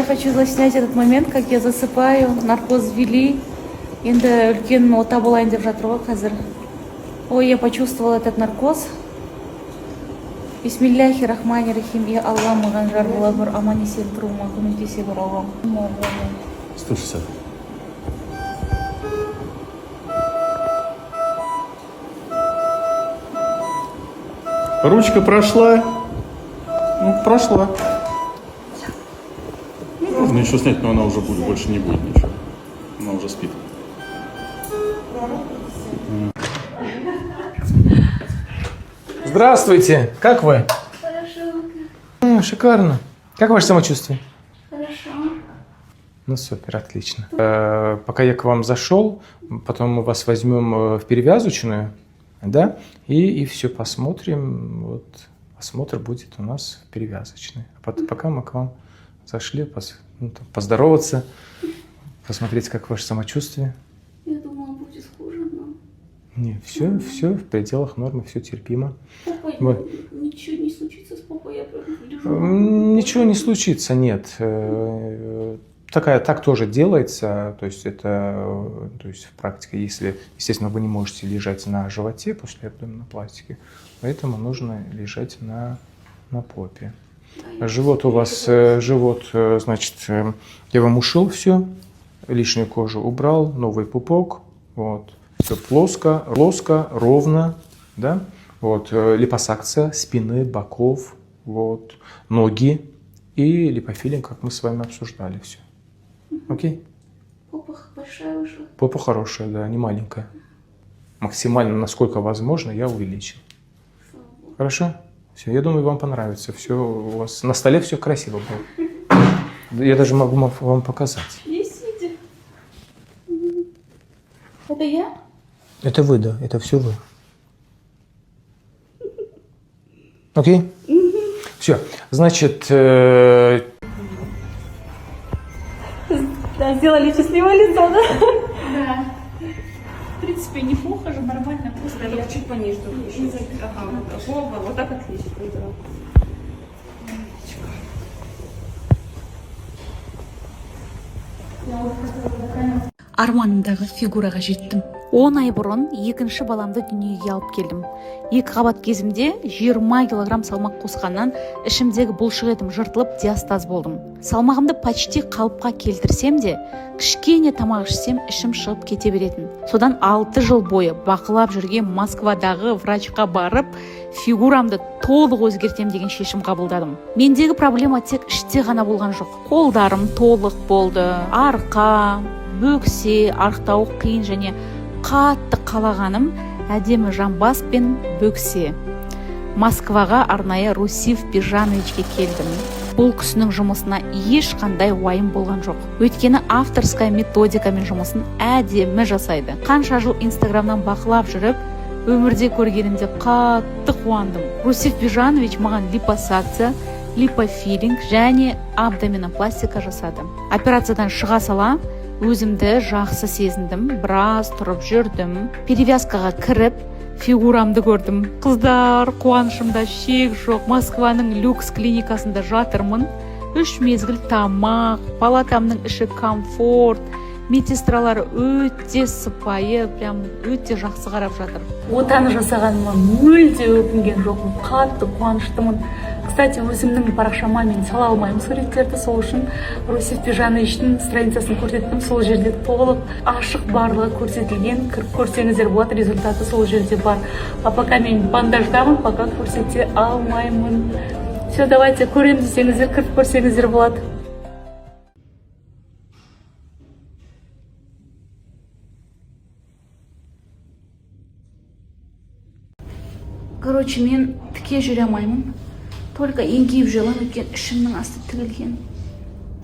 Я хочу заснять этот момент, как я засыпаю, наркоз ввели. Енді үлкен ота болайын деп жатыр ғой қазір. Ой, я почувствовала этот наркоз. Бисмиллахи рахмани рахим. Я Алла маған жар бола бір, аман есен тұруыма көмектесе бір Аллам. 160. Ручка прошла. Ну, прошла. Можно еще снять, но она уже будет, больше не будет ничего. Она уже спит. Здравствуйте, как вы? Хорошо. Шикарно. Как ваше самочувствие? Хорошо. Ну супер, отлично. Пока я к вам зашел, потом мы вас возьмем в перевязочную, да, и все посмотрим. Вот осмотр будет у нас в перевязочной. А потом, пока мы к вам зашли, поздороваться, посмотреть, как ваше самочувствие. Я думала, будет хуже, но... Не, все в пределах нормы, все терпимо. Папа, Вот. ничего не случится с папой, я прям лежу. Ничего не случится, нет. Так тоже делается, то есть в практике, если, естественно, вы не можете лежать на животе после абдоминопластики, поэтому нужно лежать на попе. Живот у вас, значит, я вам ушил все, лишнюю кожу убрал, новый пупок, вот, все плоско, ровно, да, вот, липосакция спины, боков, вот, ноги и липофилинг, как мы с вами обсуждали, все. Окей? Попа большая уже. Попа хорошая, да, не маленькая. Максимально, насколько возможно, я увеличил. Хорошо? Все, я думаю, вам понравится. Все у вас на столе все красиво будет. Я даже могу вам показать. Я сидя. Это я? Это вы, да, это все вы. Окей? Все, значит, Да, сделали счастливое лицо, да? Да. В принципе, неплохо же, нормально. Просто я чуть пониже. Ага, вот так отлично. Арманымдағы фигураға жеттім. 10 ай бұрын екінші баламды дүниеге алып келдім. 2 қабат кезімде 20 килограмм салмақ қосқаннан ішімдегі бұлшық етім жыртылып диастаз болдым. Салмағымды почти қалыпқа келтірсем де, кішкене тамақ ішсем ішім шығып кете беретін. Содан 6 жыл бойы бақылап жүрген Москвадағы врачқа барып, фигурамды толық өзгертем деген шешім қабылдадым. Мендегі проблема тек іште ғана болған жоқ. Қолдарым толық болды, арқа, бөксе, арықтауы қиын және қатты қалағаным әдемі жамбас пен бөксе. Москваға арнайы Русиф Бежановичке келдім. Бұл кісінің жұмысына ешқандай уайым болған жоқ. Өйткені авторская методикамен жұмысын әдемі жасайды. Қанша жыл Инстаграмнан бақылап жүріп, өмірде көргенімде қатты қуандым. Русиф Бежанович маған липосакция, липофилинг және абдоминопластика жасады. Операциядан шыға сала өзімді жақсы сезіндім, біраз тұрып жүрдім, перевязкаға кіріп, фигурамды көрдім. Қыздар, қуанышымда шек жоқ. Москваның люкс клиникасында жатырмын. 3 мезгіл тамақ, палатамның іші комфорт, медсестралары өте сыпайы, прям өте жақсы қарап жатыр. Отаны жасағаныма мүлде өкінген жоқпын, қатты қуаныштымын. Кстати, өзімнің парақшама мен сала алмаймын суреттерді, сол үшін Русиф Бежановичтің страницасын көрсеттім. Сол жерде толық ашық барлығы көрсетілген. Кіріп көрсеңіздер болады, результаты сол жерде бар. А пока мен бандаждамын, пока көрсете алмаймын. Все, давайте көреміз десеңіздер, кіріп көрсеңіздер болады. Короче, мен тіке жүре алмаймын. Только еңкейіп жүремін, өйткені ішімнің асты тігілген.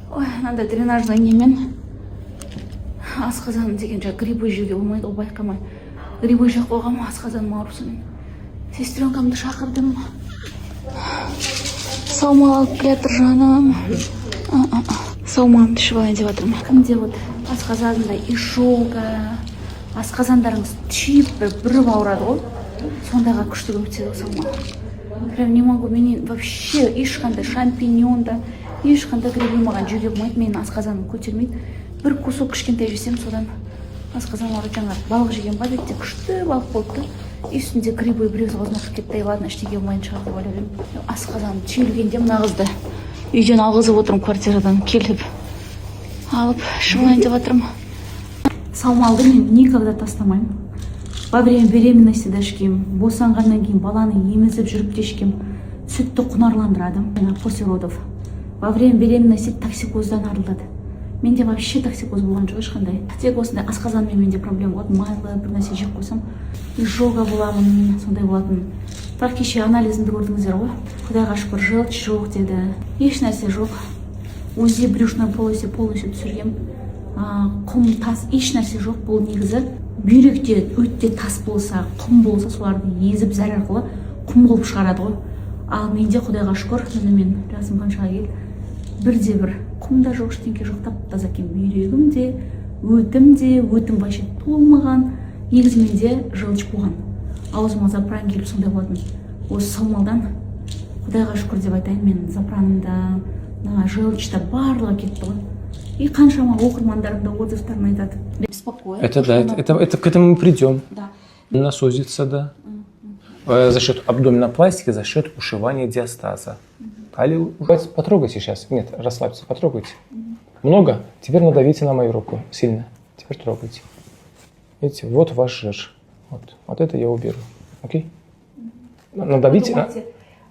Ой, мынандай дренажный немен асқазаным деген жаңа грибой жеуге болмайды, ол байқамай. Грибой жеп қойғам асқазаным ауырсымен. Сестренкамды шақырдым. Саумал алып келатыр жаным. Саумалымды ішіп алайын деп жатырмын. Кімде вот асқазанында изжога, асқазандарыңыз түйіп бүріп ауырады ғой. Сондайға күшті көмектеседі саумал. Прям не могу, менен вообще ешқандай шампиньон да, ешқандай грибі маған жеуге болмайды, менің асқазаным көтермейді. Бір кусок кішкентай жесем, содан асқазан ауырады. Жаңа балық жеген ба дейді, күшті балық болды. Үстінде грибі біреуі аузыма кіріп кетті, ладно, ештеңе болмайтын шығар деп ойлап едім. Асқазаным түйілгенде мына қызды үйден алғызып отырмын, квартирадан келіп алып шығайын деп жатырмын. Салмалды мен никогда тастамаймын. Во время беременности да ішкем, босанғаннан кейін баланы емізіп жүріп те ішкем, сүтті құнарландырадым. После родов. Во время беременности токсикоздан арылдады. Менде вообще токсикоз болған жоқ ешқандай. Тек осындай асқазанмен менде проблема болады. Майлы бір нәрсе жеп қойсам, изжога боламын, сондай болатын. Бірақ кеше анализімді көрдіңіздер ғой. Құдайға шүкір, желчь жоқ деді. Еш нәрсе жоқ. УЗИ брюшной полости полностью түсіргем. Құм, тас, еш нәрсе жоқ. Бұл негізі бүйректе өтте тас болса, құм болса, соларды езіп зәр арқылы құм қылып шығарады ғой. Ал менде құдайға шүкір, мен жасым қаншаға келді, бірде-бір құм да жоқ, ештеңке жоқ, тап-таза екен. Бүйрегім де, өтім вообще толмаған. Негізі менде желчь болған. Аузыма запран келіп сондай болатын. Осы салмалдан құдайға шүкір деп айтайын, мен запранымда, желчьта барлығы кетті ғой. И қаншама оқырмандарым да отзывтарын айтады. Беспокоит. Это да, это к этому мы придем. Да. Насозится, да. За счет абдоминопластики, за счет ушивания диастаза. Али, потрогайте сейчас. Нет, расслабьтесь, потрогайте. Много? Теперь надавите на мою руку сильно. Теперь трогайте. Видите, вот ваш жир. Вот это я уберу. Окей? Надавите. Думаете,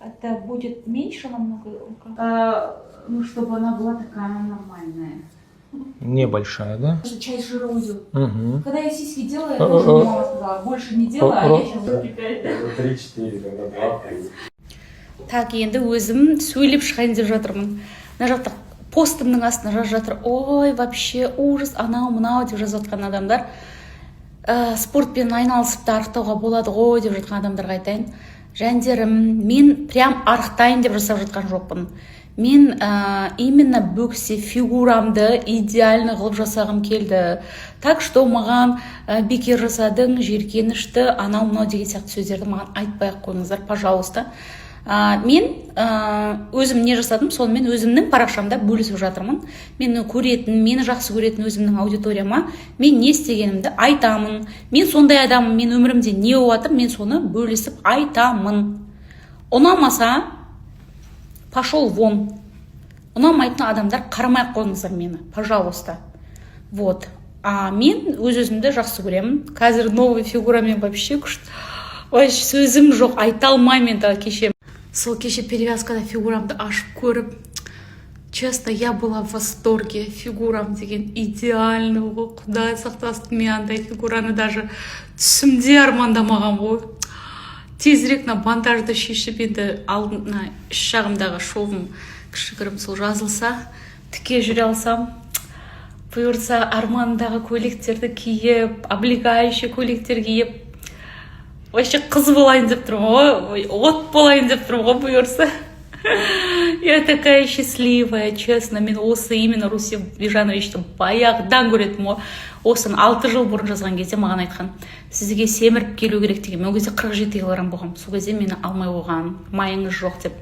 это будет меньше намного рука? Ну, чтобы она была такая нормальная. Небольшая, да? Часть жира уйдет. Угу. Когда я сиськи делала, я тоже мама сказала, больше не делай, а я сейчас 3-4, когда 2. Так, енді өзім сөйлеп шығайын деп жатырмын. Мына жақта постымның астына жазып жатыр. Ой, вообще ужас, анау мынау деп жазып жатқан адамдар. Спортпен айналысып та арықтауға болады ғой деп жатқан адамдарға айтайын. Жәндерім, мен прям арықтайын деп жасап жатқан жоқпын. Мен именно бөксе фигурамды идеально қылып жасағым келді. Так что маған бекер жасадың, жиіркенішті, анау мынау деген сияқты сөздерді маған айтпай ақ қойыңыздар, пожалуйста. Мен өзім не жасадым, сонымен өзімнің парақшамда бөлісіп жатырмын. Мені көретін, мені жақсы көретін өзімнің аудиторияма мен не істегенімді айтамын. Мен сондай адамым, мен өмірімде не болатыр, мен соны бөлісіп айтамын. Ұнамаса, пошел вон. Ұнамайтын адамдар қарамай қойыңыздар мені, пожалуйста. Вот. Мен өз-өзімді жақсы көремін. Қазір новый фигурамен вообще күшті. Вообще сөзім жоқ, айта алмаймын енді кеше. Сол кеше перевязкада фигурамды ашып көріп, честно, я была в восторге. Фигурам деген идеальный ғой. Құдай сақтасын, мен андай фигураны даже түсімде армандамаған ғой. Тезірек на бандажды шешіп, енді алдына үш жағымдағы шовым кішігірім сол жазылса, тіке жүре алсам, бұйырса армандағы көйлектерді киіп, облегающий көйлектер киіп, вообще қыз болайын деп тұрмын ғой, от болайын деп тұрмын ғой, бұйырса. Я такая счастливая, честно. Мен осы именно Русик Бижановичті баяғыдан көретін ғой. Осыны 6 жыл бұрын жазған кезде маған айтқан, сізге семіріп келу керек деген. Мен ол кезде 47 килограмм болғам. Сол кезде мені алмай қойған, майыңыз жоқ деп.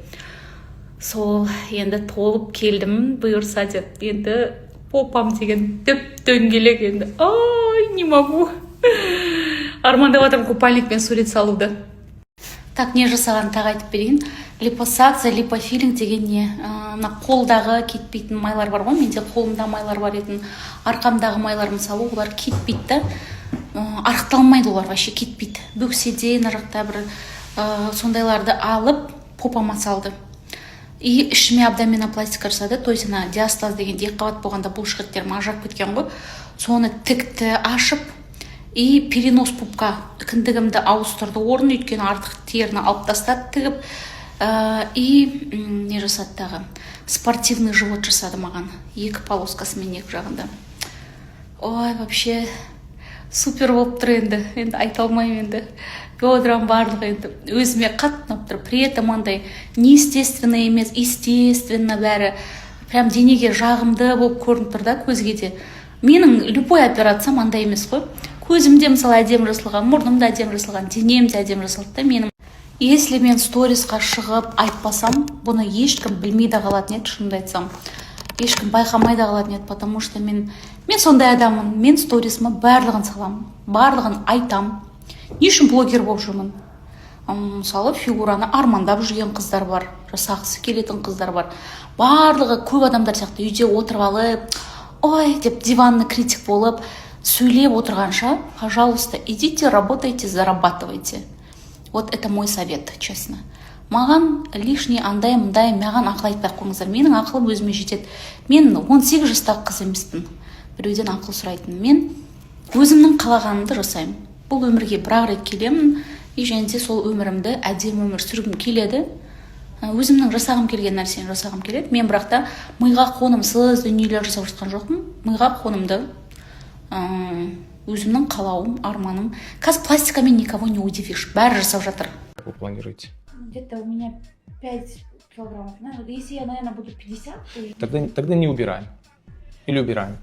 Сол енді толып келдім, бұйырса деп. Енді попам деген дөп дөңгелек енді. Ай, не могу. Армандап жатырмын купальникпен сурет салуды. Так, не жасаған тағы айтып берейін. Липосакция, липофилинг деген не? Қолдағы кетпейтін майлар бар ғой. Менде қолымда майлар бар етін, арқамдағы майларым салу, олар кетпейді. Арықталмайды олар, вообще кетпейді. Бөкседе, нарықта бір сондайларды алып, попама салды. И ішіме абдоминопластика жасады. То есть ана диастаз дегенде қабат болғанда бұлшықеттерім ажырап кеткен ғой. Соны тікті, ашып, и перенос пупка кіндігімді ауыстырды. Орын өйткені артық теріні алып тастады, тігіп. И не жасады тағы? Спортивный живот жасады маған. 2 полоскасымен 2 жағында. Ой, вообще супер болып тұр енді. Енді айта алмаймын енді. Бедрам барлығы енді өзіме қатынап тұр. При этом андай неестественно емес, естественно бәрі. Прям денеге жағымды болып көрініп тұр да көзге де. Менің любой операциям андай емес қой. Көзімде мысалы әдемі жасалған, мұрнымда әдемі жасалған, денем де әдемі жасалды да менің. Если мен сторисқа шығып айтпасам, бұны ешкім білмей де қалатын еді, шынымды айтсам. Ешкім байқамай да қалатын еді, потому что мен сондай адаммын. Мен сторисыма барлығын салам, барлығын айтам. Не үшін блогер болып жүрмін? Мысалы, фигураны армандап жүрген қыздар бар, жасағысы келетін қыздар бар. Барлығы көп адамдар сияқты үйде отырып алып, ой деп диванный критик болып, сөйлеп отырғанша, пожалуйста, идите, работайте, зарабатывайте. Вот это мой совет, честно. Маған лишний андай-мындай маған ақыл айтпай қойыңыздар. Менің ақылым өзіме жетеді. Мен 18 жастағы қыз емеспін. Біреуден ақыл сұрайтын. Мен өзімнің қалағанымды жасаймын. Бұл өмірге бір-ақ рет келемін, и және де сол өмірімді әдемі өмір сүргім келеді. Өзімнің жасағым келген нәрсені жасағым келеді. Мен бірақ та миға қонымсыз дүниелер жасап жатқан жоқпын. Миға қонымды өзімнің қалауым, арманым. Қазір пластикамен никого не удивишь. Бәрі жасап жатыр. Как вы планируете? Где-то у меня 5 килограммов. Если я, наверное, буду 50, то... Тогда не убираем. Или убираем?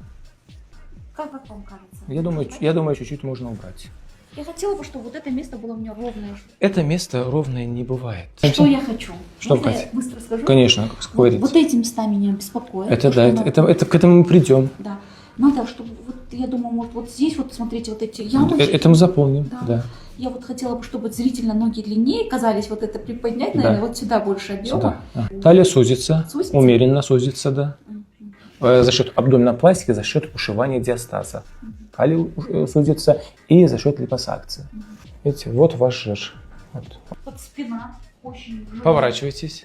Как вам кажется? Я думаю, чуть-чуть можно убрать. Я хотела бы, чтобы вот это место было у меня ровное. Это место ровное не бывает. Что я хочу? Что Можно хотите? я быстро скажу? Конечно, говорите. Вот эти места меня беспокоят. Это да, это к этому мы придем. Да. Надо, чтобы, вот, я думаю, вот здесь, вот смотрите, вот эти ямочки. Это мы заполним, Да. да. Я вот хотела бы, чтобы зрительно ноги длиннее казались, вот это приподнять, наверное, вот сюда больше объема. Сюда. Талия сузится, Сузится? умеренно сузится, да. За счет абдоминальной пластики, за счет ушивания диастаза. Талия сузится и за счет липосакции. Видите, вот ваш жир. Вот. Вот спина очень... Поворачивайтесь.